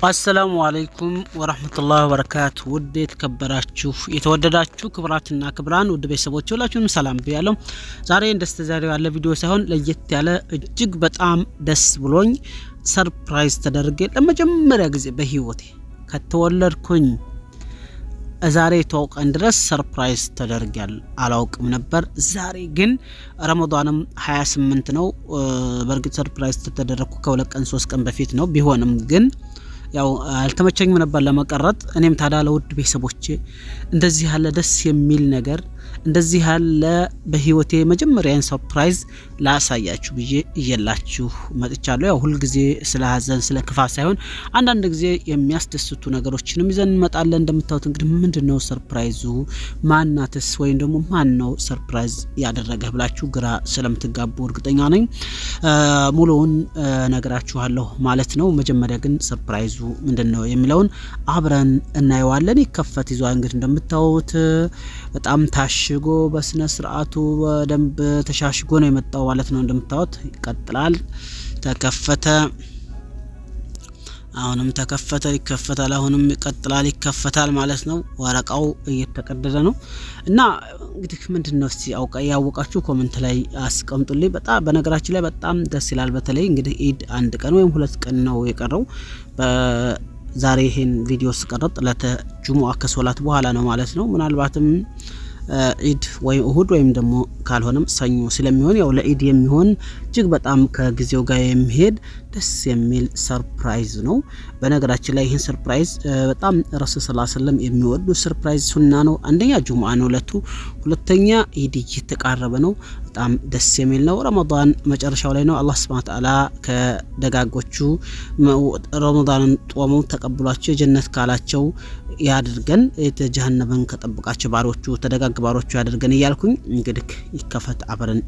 አሰላሙ አለይኩም ወራህመቱላሂ ወበረካቱ። ውድ የተከበራችሁ የተወደዳችሁ ክብራትና ክብራን ውድ ቤተሰቦች ሁላችሁም ሰላም ብያለሁ። ዛሬ እንደስተዛሬው ያለ ቪዲዮ ሳይሆን ለየት ያለ እጅግ በጣም ደስ ብሎኝ ሰርፕራይዝ ተደርጌ ለመጀመሪያ ጊዜ በህይወቴ ከተወለድኩኝ ዛሬ ተወቀን ድረስ ሰርፕራይዝ ተደርጋል አላውቅም ነበር። ዛሬ ግን ረመዳንም 28 ነው። በርግጥ ሰርፕራይዝ ተደረኩ ከሁለት ቀን 3 ቀን በፊት ነው። ቢሆንም ግን ያው አልተመቸኝም ነበር ለመቀረጥ። እኔም ታዲያ ለውድ ቤተሰቦቼ እንደዚህ ያለ ደስ የሚል ነገር እንደዚህ ያለ በህይወቴ መጀመሪያን ሰርፕራይዝ ላሳያችሁ ብዬ እየላችሁ መጥቻለሁ። ያው ሁሉ ጊዜ ስለ ሀዘን ስለ ክፋት ሳይሆን አንዳንድ ጊዜ የሚያስደስቱ ነገሮችንም ይዘን እንመጣለን። እንደምታዩት እንግዲህ ምንድነው ሰርፕራይዙ ማናተስ ወይም ደግሞ ማን ነው ሰርፕራይዝ ያደረገህ ብላችሁ ግራ ስለምትጋቡ እርግጠኛ ነኝ። ሙሉውን ነግራችኋለሁ ማለት ነው። መጀመሪያ ግን ሰርፕራይዙ ምንድነው የሚለውን አብረን እናየዋለን። ይከፈት ይዟል እንግዲህ እንደምታዩት በጣም ታሽጎ በስነ ስርዓቱ በደንብ ተሻሽጎ ነው የመጣው ማለት ነው። እንደምታዩት ይቀጥላል። ተከፈተ፣ አሁንም ተከፈተ፣ ይከፈታል፣ አሁንም ይቀጥላል፣ ይከፈታል ማለት ነው። ወረቃው እየተቀደደ ነው እና እንግዲህ ምንድነው እስቲ ያወቃችሁ ኮሜንት ላይ አስቀምጡልኝ። በጣም በነገራችን ላይ በጣም ደስ ይላል። በተለይ እንግዲህ ኢድ አንድ ቀን ወይም 2 ቀን ነው የቀረው። ዛሬ ይሄን ቪዲዮ ስቀርጥ ለተጁሙአ ከሶላት በኋላ ነው ማለት ነው። ምናልባትም ኢድ ወይም እሁድ ወይም ደግሞ ካልሆነም ሰኞ ስለሚሆን ያው ለኢድ የሚሆን እጅግ በጣም ከጊዜው ጋር የሚሄድ ደስ የሚል ሰርፕራይዝ ነው። በነገራችን ላይ ይህን ሰርፕራይዝ በጣም ረሱል ሰለላሁ ዐለይሂ ወሰለም የሚወዱ ሰርፕራይዝ ሱና ነው። አንደኛ ጁሙአ ነው ለቱ፣ ሁለተኛ ኢድ እየተቃረበ ነው። በጣም ደስ የሚል ነው። ረመዳን መጨረሻው ላይ ነው። አላህ Subhanahu Wa Ta'ala ከደጋጎቹ ረመዳንን ጦመው ተቀብሏቸው የጀነት ካላቸው ያድርገን፣ የጀሃነምን ከጠብቃቸው ባሮቹ ተደጋግ ባሮቹ ያድርገን እያልኩኝ እንግዲህ ይከፈት አብረን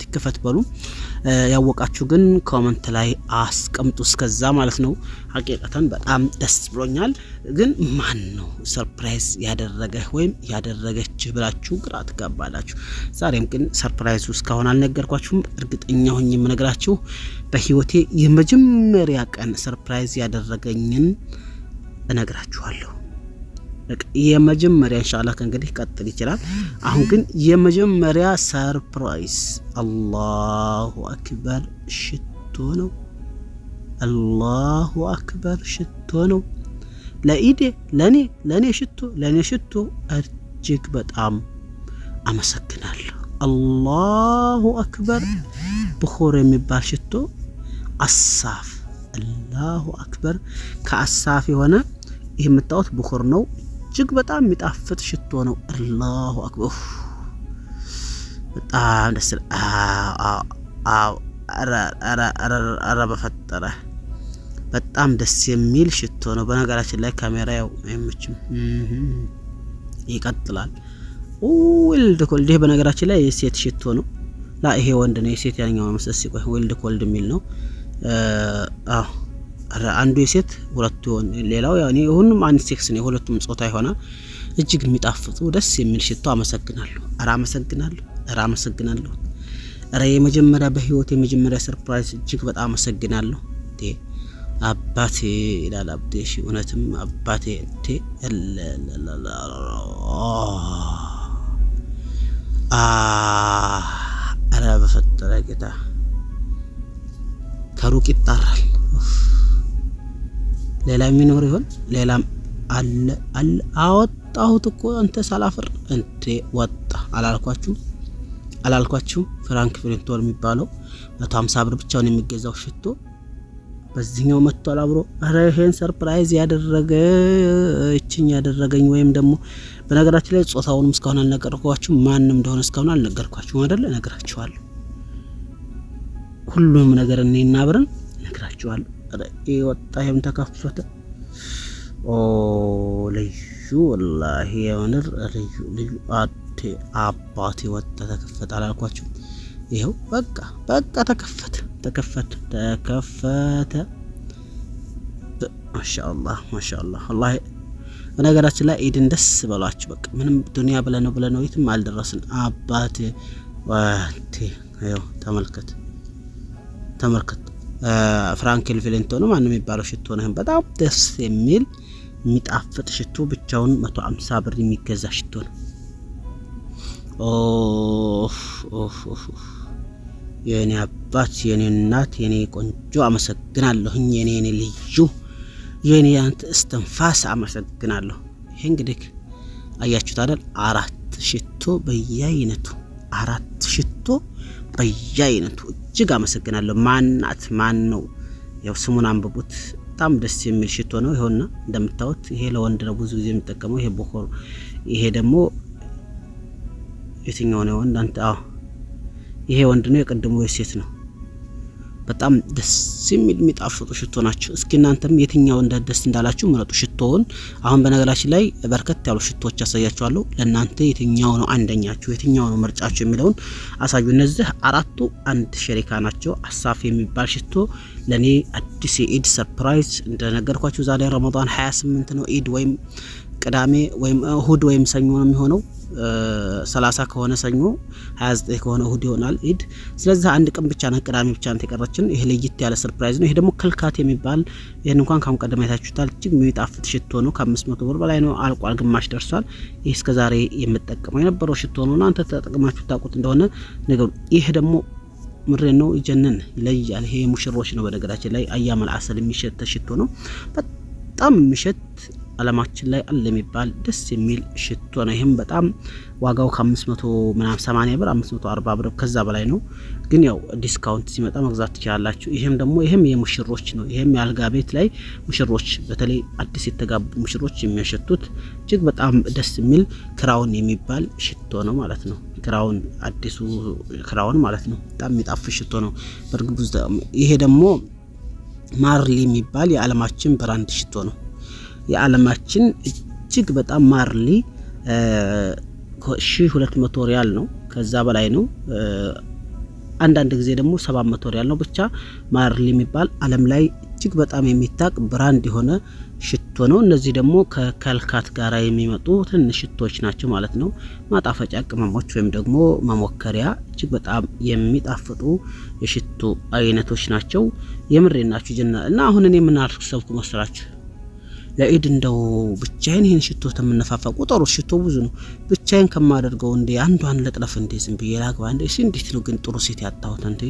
ይከፈት በሉ። ያወቃችሁ ግን ኮሜንት ላይ አስቀምጡ እስከዛ ማለት ነው። ሐቂቀተን በጣም ደስ ብሎኛል። ግን ማን ነው ሰርፕራይዝ ያደረገህ ወይም ያደረገች ብላችሁ ግራ ትጋባላችሁ። ዛሬም ግን ሰርፕራይዙ እስካሁን አልነገርኳችሁም። እርግጠኛ ሆኜ የምነግራችሁ በህይወቴ የመጀመሪያ ቀን ሰርፕራይዝ ያደረገኝን እነግራችኋለሁ። የመጀመሪያ ኢንሻአላህ ከእንግዲህ ቀጥል ይችላል። አሁን ግን የመጀመሪያ ሰርፕራይዝ አላሁ አክበር ሽቶ ነው። አላሁ አክበር ሽቶ ነው። ለኢድ ለኔ ሽቶ እጅግ በጣም አመሰግናለሁ። አላሁ አክበር ብኹር የሚባል ሽቶ አሳፍ አላሁ አክበር ከአሳፍ የሆነ ይሄ የምታዩት ብኹር ነው። እጅግ በጣም የሚጣፍጥ ሽቶ ነው። አላሁ አክበር በጣም ደስ አረ በፈጠረ በጣም ደስ የሚል ሽቶ ነው። በነገራችን ላይ ካሜራ ያው አይመችም። ይቀጥላል። ወልድ ኮልድ በነገራችን ላይ የሴት ሽቶ ነው። ይሄ ወንድ ነው። የሴት ያኛው መስጠት ሲቆይ ወልድ ኮልድ የሚል ነው። አንዱ የሴት ሁለቱ ወንድ፣ ሌላው ያው እኔ ሁሉም አንድ ሴክስ ነው። ሁለቱም ጾታ ይሆናል። እጅግ የሚጣፍጡ ደስ የሚል ሽቶ አመሰግናለሁ። አመሰግናለሁ። የመጀመሪያ በህይወት የመጀመሪያ ሰርፕራይዝ እጅግ በጣም አመሰግናለሁ። አባቴ ይላል አብዴ። እሺ እውነትም አባቴ አረ በፈጠረ ጌታ ከሩቅ ይጣራል። ሌላ የሚኖር ይሆን? ሌላም አለ አወጣሁት እኮ አንተ ሳላፍር እንዴ ወጣ አላልኳችሁ? ፍራንክ ፍሪንቶር የሚባለው 150 ብር ብቻውን የሚገዛው ሽቶ በዚህኛው መጥቷል አብሮ። አረ ይሄን ሰርፕራይዝ ያደረገኝ ወይም ደግሞ በነገራችን ላይ ጾታውንም እስካሁን አልነገርኳችሁ። ማንንም እንደሆነ እስካሁን አልነገርኳችሁም አይደል? እነግራችኋለሁ። ሁሉም ነገር እኔና አብረን እነግራችኋለሁ። አረ ይወጣ ተከፈተ። ልዩ ወላሂ የምር ልዩ አባቴ ወጣ ተከፈተ አላልኳችሁ? ይሄው በቃ ተከፈተ። ማሻአላህ ወላሂ። በነገራችን ላይ ኢድን ደስ በሏችሁ። በቃ ምንም ዱንያ ብለነው የትም አልደረስን። አባቴ ይሄው ተመልከት ፍራንክል ቪሌንቶ ነው ማንም የሚባለው ሽቶ ነው። በጣም ደስ የሚል የሚጣፍጥ ሽቶ ብቻውን 150 ብር የሚገዛ ሽቶ ነው። የኔ አባት የኔ እናት የኔ ቆንጆ አመሰግናለሁኝ። የኔ ልዩ የኔ ያንተ እስትንፋስ አመሰግናለሁ። ይሄ እንግዲህ አያችሁት አይደል? 4 ሽቶ በየአይነቱ 4 ሽቶ በየአይነቱ እጅግ አመሰግናለሁ። ማናት ማን ነው? ያው ስሙን አንብቡት። በጣም ደስ የሚል ሽቶ ነው። ይሄውና እንደምታዩት ይሄ ለወንድ ነው ብዙ ጊዜ የሚጠቀመው። ይሄ ቦኮር፣ ይሄ ደግሞ የትኛው ነው ወንድ? አንተ ይሄ ወንድ ነው፣ የቀደሙ የሴት ነው። በጣም ደስ የሚል የሚጣፍጡ ሽቶ ናቸው። እስኪ እናንተም የትኛው ደስ እንዳላችሁ ምረጡ ሽቶውን። አሁን በነገራችን ላይ በርከት ያሉ ሽቶዎች ያሳያችኋለሁ። ለእናንተ የትኛው ነው አንደኛችሁ፣ የትኛው ነው ምርጫችሁ የሚለውን አሳዩ። እነዚህ 4ቱ አንድ ሸሪካ ናቸው። አሳፍ የሚባል ሽቶ ለኔ አዲስ የኢድ ሰርፕራይዝ እንደነገርኳችሁ ዛሬ ረመዳን 28 ነው። ኢድ ወይም ቅዳሜ ወይም እሁድ ወይም ሰኞ ነው የሚሆነው። 30 ከሆነ ሰኞ፣ 29 ከሆነ እሁድ ይሆናል ኢድ። ስለዚህ አንድ ቀን ብቻ ነው ቅዳሜ ብቻ ነው የቀረችን። ይሄ ለየት ያለ ሰርፕራይዝ ነው። ይሄ ደግሞ ከልካት የሚባል ይሄን እንኳን ካሁን ቀደም አይታችሁታል። እጅግ የሚጣፍጥ ሽቶ ነው። ከ500 ብር በላይ ነው። አልቋል፣ ግማሽ ደርሷል። ይሄ እስከዛሬ የምጠቀመው የነበረው ሽቶ ነው። እናንተ ተጠቅማችሁ ታውቁት እንደሆነ ነገሩ። ይሄ ደግሞ ምሬ ነው፣ ይጀነን ይለያል። ይሄ ሙሽሮች ነው በነገራችን ላይ አያመል አሰል የሚሸት ሽቶ ነው። በጣም የሚሸት አለማችን ላይ አለ የሚባል ደስ የሚል ሽቶ ነው። ይሄም በጣም ዋጋው ከ500 ምናምን 80 ብር 540 ብር ከዛ በላይ ነው። ግን ያው ዲስካውንት ሲመጣ መግዛት ትችላላችሁ። ይሄም ደግሞ ይሄም የሙሽሮች ነው። ይሄም የአልጋ ቤት ላይ ሙሽሮች በተለይ አዲስ የተጋቡ ሙሽሮች የሚያሸቱት እጅግ በጣም ደስ የሚል ክራውን የሚባል ሽቶ ነው ማለት ነው። ክራውን አዲሱ ክራውን ማለት ነው። በጣም የሚጣፍጥ ሽቶ ነው። በርግጥ ይሄ ደግሞ ማርሊ የሚባል የዓለማችን ብራንድ ሽቶ ነው። የዓለማችን እጅግ በጣም ማርሊ 1200 ሪያል ነው፣ ከዛ በላይ ነው። አንዳንድ ጊዜ ደግሞ 700 ሪያል ነው። ብቻ ማርሊ የሚባል ዓለም ላይ እጅግ በጣም የሚታቅ ብራንድ የሆነ ሽቶ ነው። እነዚህ ደግሞ ከከልካት ጋራ የሚመጡ ትንሽ ሽቶች ናቸው ማለት ነው። ማጣፈጫ ቅመሞች ወይም ደግሞ መሞከሪያ እጅግ በጣም የሚጣፍጡ የሽቶ አይነቶች ናቸው። የምሬናችሁ ጀና እና አሁን እኔ ምን አልሰብኩ መስላችሁ ለኢድ እንደው ብቻዬን ይሄን ሽቶ ተምነፋፋ ቁጥሩ ሽቶ ብዙ ነው። ብቻዬን ከማደርገው እንዴ አንዷን ለጥለፍ እንዴ ዝም ብዬ ላግባ እንዴ? እንዴት ነው ግን ጥሩ ሴት ያጣሁት እንዴ?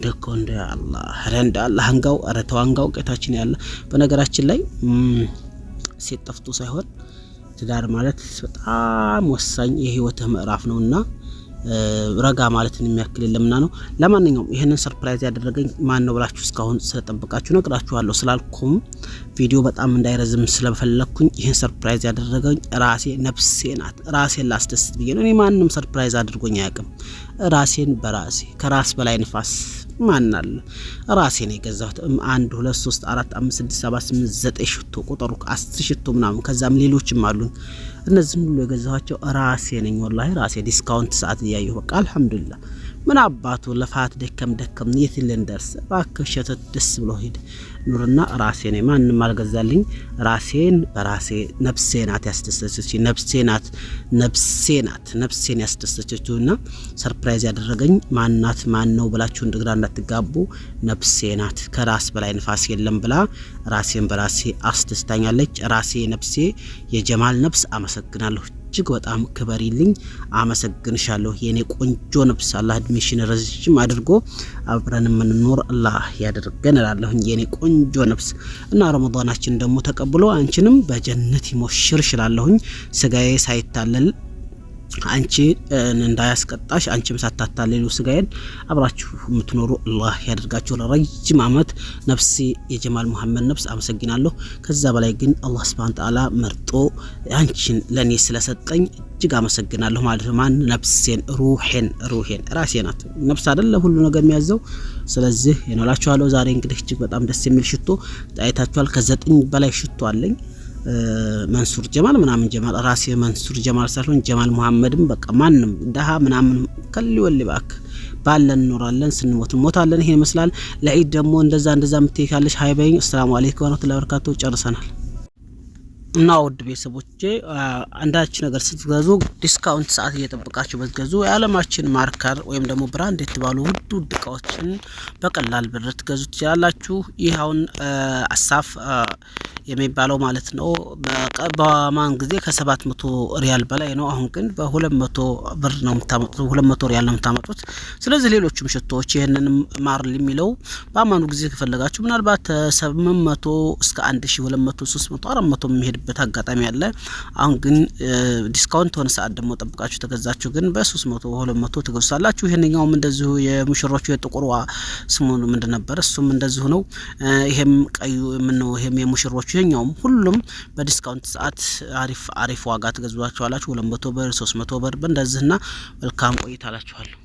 ደኮ እንደ አላህ ረንዳ አላህ አንጋው አረተው አንጋው ቀታችን ያለ። በነገራችን ላይ ሴት ጠፍቶ ሳይሆን ትዳር ማለት በጣም ወሳኝ የህይወት ምዕራፍ ነውና ረጋ ማለትን የሚያክል የለምና ነው። ለማንኛውም ይሄንን ሰርፕራይዝ ያደረገኝ ማን ነው ብላችሁ እስካሁን ስለጠበቃችሁ ነግራችኋለሁ ስላልኩም ቪዲዮ በጣም እንዳይረዝም ስለፈለኩኝ ይሄን ሰርፕራይዝ ያደረገኝ ራሴ ነፍሴ ናት። ራሴን ላስደስት ብዬ ነው። እኔ ማንንም ሰርፕራይዝ አድርጎኝ አያውቅም። ራሴን በራሴ ከራስ በላይ ንፋስ ማን አለ? ራሴ ነው የገዛሁት። 1 2 3 4 5 6 7 8 9 ሽቶ ቁጥሩ 10 ሽቶ ምናምን ከዛም ሌሎችም አሉን። እነዚህም ሁሉ የገዛኋቸው ራሴ ነኝ። ወላሂ ራሴ ዲስካውንት ሰዓት እያየሁ በቃ አልহামዱሊላህ። ምን አባቱ ለፋት ደከም የት ልንደርስ እባክህ ሸተት ደስ ብሎ ሄድ ኑርና ራሴ ነኝ። ማንንም አልገዛልኝ። ራሴን በራሴ ነፍሴ ናት ያስደሰተችኝ። ነፍሴን ያስደሰተችውና ሰርፕራይዝ ያደረገኝ ማን ነው ብላችሁ እንደግራ እንዳትጋቡ። ነፍሴ ናት። ከራስ በላይ ንፋስ የለም ብላ ራሴን በራሴ አስደስታኛለች። ራሴ ነፍሴ የጀማል ነፍስ አመሰግናለሁ። እጅግ በጣም ክበሪልኝ። አመሰግንሻለሁ የኔ ቆንጆ ነፍስ። አላህ እድሜሽን ረጅም አድርጎ አብረን የምንኖር አላህ ያደርገን እላለሁኝ የኔ ቆንጆ ነፍስ። እና ረመዳናችን ደግሞ ተቀብሎ አንቺንም በጀነት ይሞሽር እላለሁኝ። ስጋዬ ሳይታለል አንቺ እንዳያስቀጣሽ አንቺም ሳታታለሉ ስጋዬን አብራችሁ የምትኖሩ አላህ ያደርጋችሁ ለረጅም አመት። ነፍሴ የጀማል መሐመድ ነፍስ አመሰግናለሁ። ከዛ በላይ ግን አላህ Subhanahu Ta'ala መርጦ አንቺን ለኔ ስለሰጠኝ እጅግ አመሰግናለሁ ማለት ነው። ማን ነፍሴን ሩሄን ራሴ ናት። ነፍስ አይደለ ሁሉ ነገር የሚያዘው። ስለዚህ የነላችኋለሁ ዛሬ እንግዲህ እጅግ በጣም ደስ የሚል ሽቶ ታይታችኋል። ከ9 በላይ ሽቶ አለኝ። መንሱር ጀማል ምናምን ጀማል ራሴ መንሱር ጀማል ሳይሆን ጀማል መሐመድም በቃ ማንንም ደሃ ምናምን ከሊ ወልባክ ባለን ኖራለን ስንሞት ሞታለን። ይሄን ይመስላል። ለኢድ ደግሞ እንደዛ ምትይካለሽ ሃይበኝ። አሰላሙ አለይኩም ወራህመቱላሂ ወበረካቱ። ጨርሰናል። እና ውድ ቤተሰቦቼ አንዳች ነገር ስትገዙ ዲስካውንት ሰዓት እየጠበቃችሁ በትገዙ የዓለማችን ማርከር ወይም ደግሞ ብራንድ የተባሉ ውድ እቃዎችን በቀላል ብር ትገዙ ትችላላችሁ። ይህ አሁን አሳፍ የሚባለው ማለት ነው በማን ጊዜ ከ700 ሪያል በላይ ነው። አሁን ግን በ200 ብር ነው የምታመጡት፣ 200 ሪያል ነው የምታመጡት። ስለዚህ ሌሎችም ሽቶዎች ይሄንንም ማርል የሚለው በአማኑ ጊዜ ከፈለጋችሁ ምናልባት 700 እስከ 1200 300 400 የሚሄድበት አጋጣሚ አለ። አሁን ግን ዲስካውንት ሆነ ሰዓት ደግሞ ጠብቃችሁ ተገዛችሁ ግን በ300 200 ትገዙታላችሁ። ይሄንኛውም እንደዚሁ የሙሽሮቹ የጥቁሩ ስሙ ምንድን ነበር? እሱም እንደዚሁ ነው። ይሄም ቀዩ ምን ነው? ይሄም የሙሽሮቹ ይሄኛውም ሁሉም በዲስካውንት ሰዓት አሪፍ ዋጋ ትገዙዋቸዋላችሁ። 200 ብር 300 ብር እንደዚህና መልካም ቆይታ አላችኋለሁ።